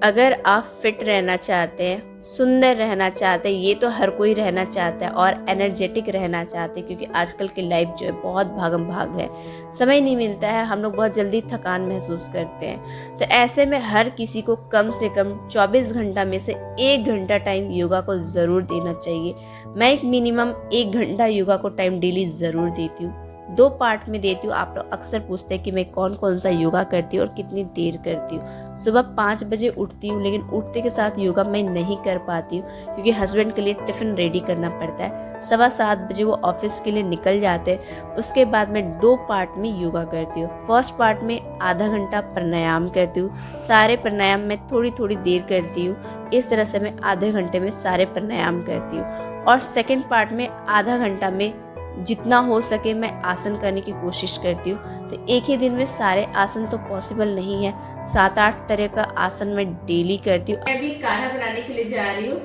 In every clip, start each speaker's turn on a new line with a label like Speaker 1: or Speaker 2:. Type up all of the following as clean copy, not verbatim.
Speaker 1: अगर आप फिट रहना चाहते हैं, सुंदर रहना चाहते हैं, ये तो हर कोई रहना चाहता है और एनर्जेटिक रहना चाहते हैं, क्योंकि आजकल की लाइफ जो है बहुत भागम भाग है, समय नहीं मिलता है, हम लोग बहुत जल्दी थकान महसूस करते हैं। तो ऐसे में हर किसी को कम से कम 24 घंटा में से 1 घंटा टाइम योगा को ज़रूर देना चाहिए। मैं एक मिनिमम 1 घंटा योगा को टाइम डेली ज़रूर देती हूँ। 2 पार्ट में देती हूँ। आप लोग अक्सर पूछते हैं कि मैं कौन कौन सा योगा करती हूँ और कितनी देर करती हूँ। सुबह 5 बजे उठती हूँ, लेकिन उठते के साथ योगा मैं नहीं कर पाती हूँ, क्योंकि हस्बैंड के लिए टिफ़िन रेडी करना पड़ता है। 7:15 बजे वो ऑफिस के लिए निकल जाते हैं। उसके बाद मैं 2 पार्ट में योगा करती हूँ। फर्स्ट पार्ट में आधा घंटा प्राणायाम करती हूँ। सारे प्राणायाम में थोड़ी थोड़ी देर करती हूँ। इस तरह से मैं आधे घंटे में सारे प्राणायाम करती हूँ। और सेकेंड पार्ट में आधा घंटा में जितना हो सके मैं आसन करने की कोशिश करती हूँ। तो एक ही दिन में सारे आसन तो पॉसिबल नहीं है, 7-8 तरह का आसन मैं डेली करती हूँ। मैं भी काढ़ा बनाने के लिए जा रही हूँ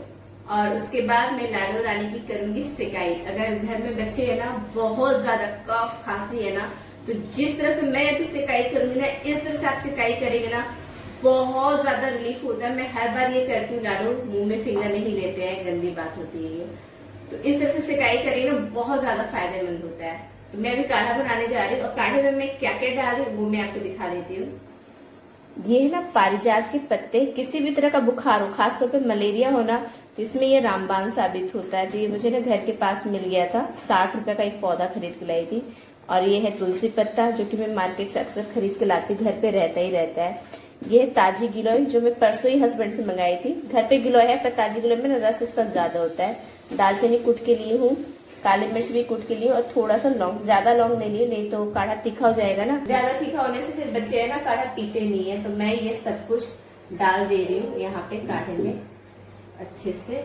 Speaker 1: और उसके बाद मैं लाडो रानी की करूंगी सिकाई। अगर घर में बच्चे है ना, बहुत ज्यादा कफ खांसी है ना, तो जिस तरह से मैं अभी सिकाई करूंगी ना, इस तरह से आप सिकाई करेंगे ना, बहुत ज्यादा रिलीफ होता है। मैं हर बार ये करती हूँ, लाडो मुंह में फिंगर नहीं लेते हैं, गंदी बात होती है ये। तो इस तरह से सिकाई करेंगे ना, बहुत ज्यादा फायदेमंद होता है। तो मैं भी काढ़ा बनाने जा रही हूँ और काढ़े में मैं क्या क्या डाल रही हूँ वो मैं आपको दिखा देती हूँ। ये है ना पारिजात के पत्ते। किसी भी तरह का बुखार हो, खासतौर पे मलेरिया हो ना, तो इसमें ये रामबाण साबित होता है। तो ये मुझे ना घर के पास मिल गया था, 60 रुपए का एक पौधा खरीद के लाई थी। और ये है तुलसी पत्ता, जो कि मैं मार्केट से अक्सर खरीद के लाती हूँ, घर पे रहता ही रहता है। ये ताजी गिलोय, जो मैं परसों ही हस्बैंड से मंगाई थी। घर पे गिलोय है, पर ताजी गिलोय में ना रस इसका ज्यादा होता है। दालचीनी कूट के लिए हूँ, काली मिर्च भी कूट के लिए, और थोड़ा सा लौंग। ज्यादा लौंग नहीं लिए, नहीं तो काढ़ा तीखा हो जाएगा ना। ज्यादा तीखा होने से फिर बच्चे है ना काढ़ा पीते नहीं है। तो मैं ये सब कुछ डाल दे रही हूँ यहाँ पे काढ़े में अच्छे से।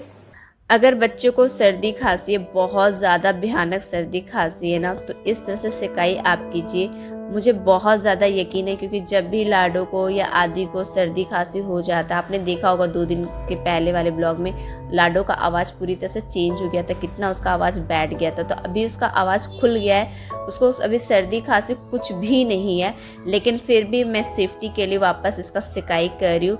Speaker 1: अगर बच्चों को सर्दी खांसी है, बहुत ज़्यादा भयानक सर्दी खांसी है ना, तो इस तरह से सिकाई आप कीजिए। मुझे बहुत ज़्यादा यकीन है, क्योंकि जब भी लाडो को या आदि को सर्दी खांसी हो जाता है, आपने देखा होगा 2 दिन के पहले वाले ब्लॉग में लाडो का आवाज़ पूरी तरह से चेंज हो गया था, कितना उसका आवाज़ बैठ गया था। तो अभी उसका आवाज़ खुल गया है, उसको अभी सर्दी खांसी कुछ भी नहीं है, लेकिन फिर भी मैं सेफ्टी के लिए वापस इसका सिकाई कर रही हूँ।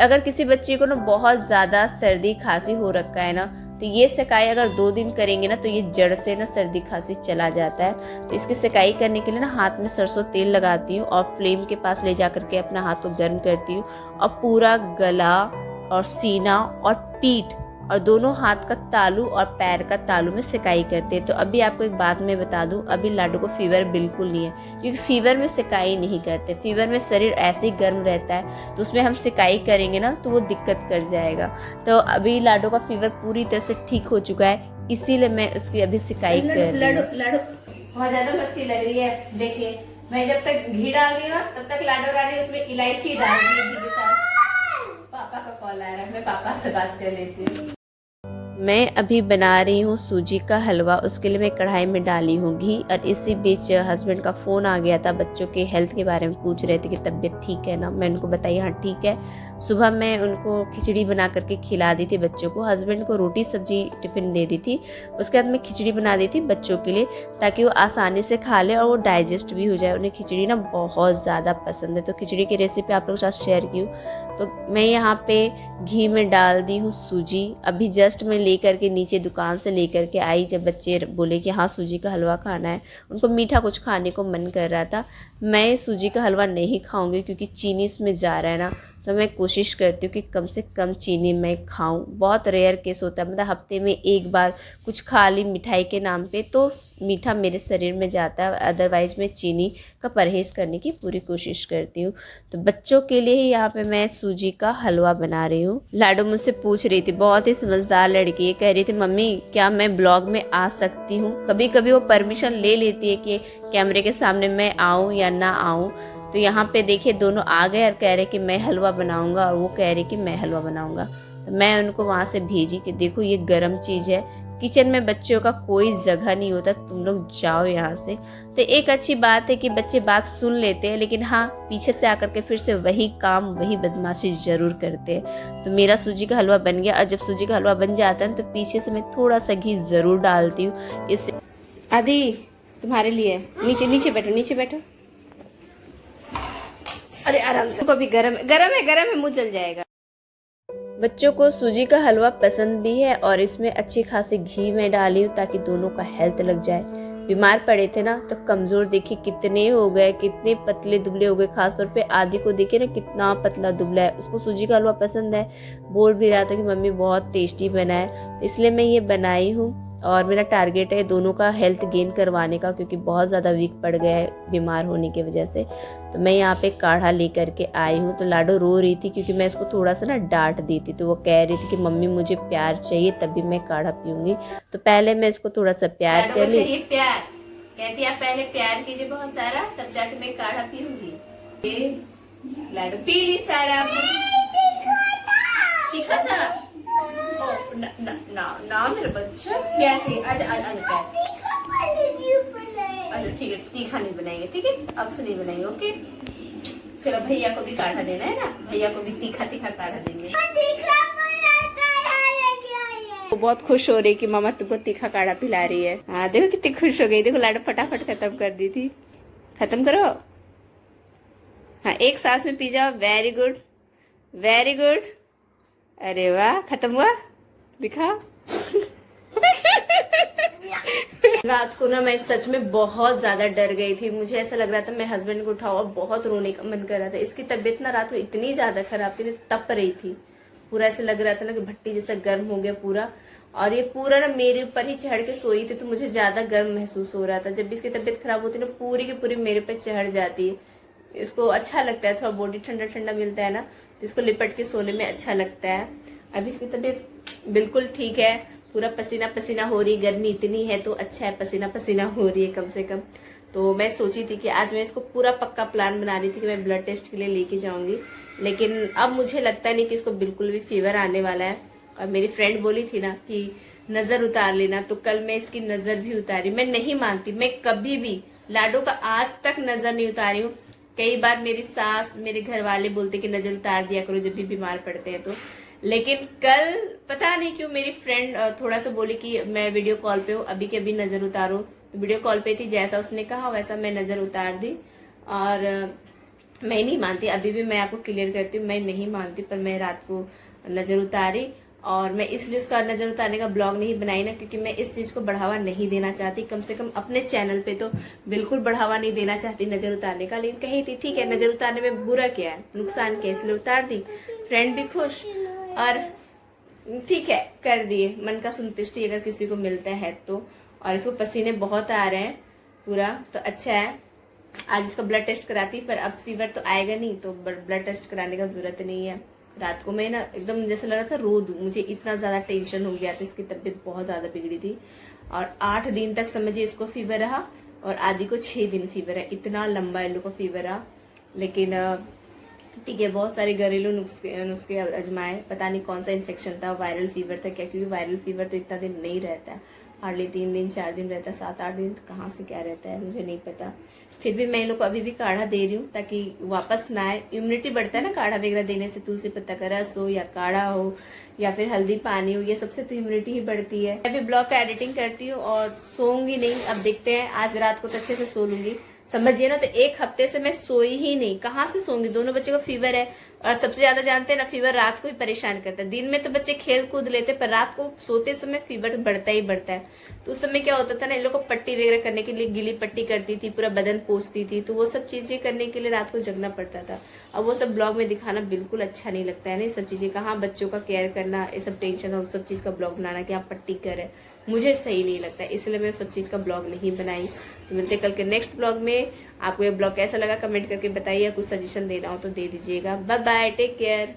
Speaker 1: अगर किसी बच्चे को ना बहुत ज़्यादा सर्दी खांसी हो रखा है ना, तो ये सिकाई अगर 2 दिन करेंगे ना, तो ये जड़ से ना सर्दी खांसी चला जाता है। तो इसकी सिकाई करने के लिए ना हाथ में सरसों तेल लगाती हूँ और फ्लेम के पास ले जा करके अपना हाथ को गर्म करती हूँ, और पूरा गला और सीना और पीठ और दोनों हाथ का तालू और पैर का तालू में सिकाई करते हैं। तो अभी आपको एक बात मैं बता दूं, अभी लाडो को फीवर बिल्कुल नहीं है, क्योंकि फीवर में सिकाई नहीं करते। फीवर में शरीर ऐसे ही गर्म रहता है, तो उसमें हम सिकाई करेंगे ना तो वो दिक्कत कर जाएगा। तो अभी लाडो का फीवर पूरी तरह से ठीक हो चुका है, इसीलिए मैं उसकी अभी सिकाई कर रही हूँ। लाडो बहुत ज्यादा मस्ती लग रही है। देखिए, मैं जब तक घी डाल रही हूँ ना, तब तक लाडो रानी उसमें इलायची डाल रही है। पापा का कॉल आ रहा है, मैं पापा से बात कर लेती हूँ। मैं अभी बना रही हूँ सूजी का हलवा। उसके लिए मैं कढ़ाई में डाली हूँ घी, और इसी बीच हस्बैंड का फ़ोन आ गया था। बच्चों के हेल्थ के बारे में पूछ रहे थे कि तबीयत ठीक है ना। मैं उनको बताई हाँ ठीक है। सुबह मैं उनको खिचड़ी बना करके खिला दी थी बच्चों को। हस्बैंड को रोटी सब्जी टिफ़िन दे दी थी। उसके बाद मैं खिचड़ी बना दी थी बच्चों के लिए, ताकि वो आसानी से खा ले और वो डाइजेस्ट भी हो जाए। उन्हें खिचड़ी ना बहुत ज़्यादा पसंद है, तो खिचड़ी की रेसिपी आप लोगों के साथ शेयर की हूँ। तो मैं यहाँ पे घी में डाल दी हूँ सूजी। अभी जस्ट मैं लेकर के नीचे दुकान से लेकर के आई, जब बच्चे बोले कि हाँ सूजी का हलवा खाना है, उनको मीठा कुछ खाने को मन कर रहा था। मैं सूजी का हलवा नहीं खाऊंगी, क्योंकि चीनी इसमें जा रहा है ना, तो मैं कोशिश करती हूँ कि कम से कम चीनी मैं खाऊं। बहुत रेयर केस होता है, मतलब हफ्ते में 1 बार कुछ खा ली मिठाई के नाम पे, तो मीठा मेरे शरीर में जाता है। अदरवाइज मैं चीनी का परहेज़ करने की पूरी कोशिश करती हूँ। तो बच्चों के लिए ही यहाँ पे मैं सूजी का हलवा बना रही हूँ। लाडो मुझसे पूछ रही थी, बहुत ही समझदार लड़की है, कह रही थी मम्मी क्या मैं ब्लॉग में आ सकती हूँ। कभी कभी वो परमिशन ले लेती है कि कैमरे के सामने मैं आऊँ या ना आऊँ। तो यहाँ पे देखिए दोनों आ गए और कह रहे कि मैं हलवा बनाऊंगा, और वो कह रही कि मैं हलवा बनाऊंगा। तो मैं उनको वहाँ से भेजी कि देखो ये गर्म चीज़ है, किचन में बच्चों का कोई जगह नहीं होता, तुम लोग जाओ यहाँ से। तो एक अच्छी बात है कि बच्चे बात सुन लेते हैं, लेकिन हाँ पीछे से आकर के फिर से वही काम वही बदमाशी जरूर करते हैं। तो मेरा सूजी का हलवा बन गया, और जब सूजी का हलवा बन जाता है तो पीछे से मैं थोड़ा सा घी ज़रूर डालती हूँ। इससे आदि तुम्हारे लिए, नीचे नीचे बैठो, नीचे बैठो। अरे आराम से, को भी गरम है, मुंह जल जाएगा। बच्चों को सूजी का हलवा पसंद भी है और इसमें अच्छी खासी घी में डाली हूँ ताकि दोनों का हेल्थ लग जाए। बीमार पड़े थे ना तो कमज़ोर देखिए कितने हो गए, कितने पतले दुबले हो गए। खासतौर पे आदि को देखिए ना कितना पतला दुबला है। उसको सूजी का हलवा पसंद है, बोल भी रहा था कि मम्मी बहुत टेस्टी बना है, तो इसलिए मैं ये बनाई हूँ। और मेरा टारगेट है दोनों का हेल्थ गेन करवाने का, क्योंकि बहुत ज़्यादा वीक पड़ गया है बीमार होने की वजह से। तो मैं यहाँ पे काढ़ा लेकर के आई हूँ। तो लाडो रो रही थी क्योंकि मैं इसको थोड़ा सा ना डांट दी थी, तो वो कह रही थी कि मम्मी मुझे प्यार चाहिए तभी मैं काढ़ा पीऊँगी। तो पहले मैं इसको थोड़ा सा प्यार कर ली। प्यार कहती आप पहले प्यार कीजिए बहुत सारा, तब जाके मैं काढ़ा पीऊंगी। लाडो पी ली सारा। तीखा था? ओ ना मेरा बच्चा प्यार चाहिए। आजा अच्छा ठीक है, तीखा नहीं बनाएंगे, ठीक है अब से नहीं बनाएंगे, ओके। चलो भैया को भी काढ़ा देना है ना, भैया को भी तीखा तीखा काढ़ा देंगे। वो बहुत खुश हो रही कि मामा तुमको तीखा काढ़ा पिला रही है। हाँ देखो कितनी खुश हो गई। देखो लाडो फटाफट खत्म कर दी थी। खत्म करो। हाँ एक सांस में पी जाओ। Very good very good. अरे वाह खत्म हुआ, दिखा। रात को ना मैं सच में बहुत ज्यादा डर गई थी। मुझे ऐसा लग रहा था मैं हस्बैंड को उठाऊं और बहुत रोने का मन कर रहा था। इसकी तबीयत ना रात को इतनी ज्यादा खराब थी, तप रही थी पूरा। ऐसे लग रहा था ना कि भट्टी जैसा गर्म हो गया पूरा। और ये पूरा ना मेरे ऊपर ही चढ़ के सोई थी, तो मुझे ज्यादा गर्म महसूस हो रहा था। जब भी इसकी तबीयत खराब होती है ना पूरी की पूरी मेरे पर चढ़ जाती है। इसको अच्छा लगता है, थोड़ा बॉडी ठंडा ठंडा मिलता है ना, तो इसको लिपट के सोने में अच्छा लगता है। अभी इसकी तबीयत बिल्कुल ठीक है, पूरा पसीना पसीना हो रही। गर्मी इतनी है तो अच्छा है, पसीना पसीना हो रही है कम से कम। तो मैं सोची थी कि आज मैं इसको पूरा पक्का प्लान बना रही थी कि मैं ब्लड टेस्ट के लिए लेके जाऊंगी, लेकिन अब मुझे लगता नहीं कि इसको बिल्कुल भी फीवर आने वाला है। और मेरी फ्रेंड बोली थी ना कि नजर उतार लेना, तो कल मैं इसकी नजर भी उतारी। मैं नहीं मानती, मैं कभी भी लाडो का आज तक नजर नहीं उतारी हूँ। कई बार मेरी सास मेरे घर वाले बोलते कि नजर उतार दिया करो जब भी बीमार पड़ते हैं तो, लेकिन कल पता नहीं क्यों मेरी फ्रेंड थोड़ा सा बोली कि मैं वीडियो कॉल पे हूँ, अभी के अभी नजर उतारो। तो वीडियो कॉल पे थी, जैसा उसने कहा वैसा मैं नजर उतार दी। और मैं नहीं मानती, अभी भी मैं आपको क्लियर करती हूँ, मैं नहीं मानती, पर मैं रात को नजर उतारी। और मैं इसलिए उसका नजर उतारने का ब्लॉग नहीं बनाई ना, क्योंकि मैं इस चीज को बढ़ावा नहीं देना चाहती। कम से कम अपने चैनल पे तो बिल्कुल बढ़ावा नहीं देना चाहती नजर उतारने का। लेकिन कही थी ठीक है, नजर उतारने में बुरा क्या है, नुकसान क्या है, इसलिए उतार दी। फ्रेंड भी खुश और ठीक है कर दिए। मन का संतुष्टि अगर किसी को मिलता है तो। और इसको पसीने बहुत आ रहे हैं पूरा, तो अच्छा है। आज इसका ब्लड टेस्ट कराती, पर अब फीवर तो आएगा नहीं, तो ब्लड टेस्ट कराने का जरूरत नहीं है। रात को मैं ना एकदम जैसे लगा था रो दूं, मुझे इतना ज्यादा टेंशन हो गया था। इसकी तबीयत बहुत ज्यादा बिगड़ी थी। और 8 दिन तक समझिए इसको फीवर रहा, और आदि को 6 दिन फीवर है। इतना लंबा इन लोग को फीवर रहा। लेकिन ठीक है, बहुत सारे घरेलू नुस्खे आजमाए, पता नहीं कौन सा इन्फेक्शन था, वायरल फीवर था क्या, क्योंकि वायरल फीवर तो इतना दिन नहीं रहता है, हार्डली 3 दिन 4 दिन रहता है, 7-8 दिन तो कहाँ से क्या रहता है मुझे नहीं पता। फिर भी मैं इन लोग को अभी भी काढ़ा दे रही हूँ ताकि वापस ना आए। इम्यूनिटी बढ़ता है ना काढ़ा वगैरह देने से, तुलसी पत्ता का रस हो या काढ़ा हो या फिर हल्दी पानी हो, ये सबसे तो इम्यूनिटी ही बढ़ती है। मैं भी ब्लॉग का एडिटिंग करती हूँ और सोऊंगी नहीं, अब देखते हैं। आज रात को तो अच्छे से सो लूंगी, समझिए ना। तो 1 हफ्ते से मैं सोई ही नहीं, कहाँ से सोऊंगी। दोनों बच्चों को फीवर है, और सबसे ज्यादा जानते हैं ना फीवर रात को ही परेशान करता है। दिन में तो बच्चे खेल कूद लेते, पर रात को सोते समय फीवर बढ़ता ही बढ़ता है। तो उस समय क्या होता था ना, इन लोग को पट्टी वगैरह करने के लिए गीली पट्टी करती थी, पूरा बदन पोंछती थी, तो वो सब चीजें करने के लिए रात को जगना पड़ता था। अब वो सब ब्लॉग में दिखाना बिल्कुल अच्छा नहीं लगता है ना। ये सब चीजें कहाँ, बच्चों का केयर करना, ये सब टेंशन और सब चीज का ब्लॉग बनाना कि आप पट्टी करें, मुझे सही नहीं लगता, इसलिए मैं सब चीज का ब्लॉग नहीं बनाई। तो मिलते कल के नेक्स्ट ब्लॉग में। आपको ये ब्लॉग कैसा लगा कमेंट करके बताइए, कुछ सजेशन देना हो तो दे दीजिएगा। Bye bye, take care.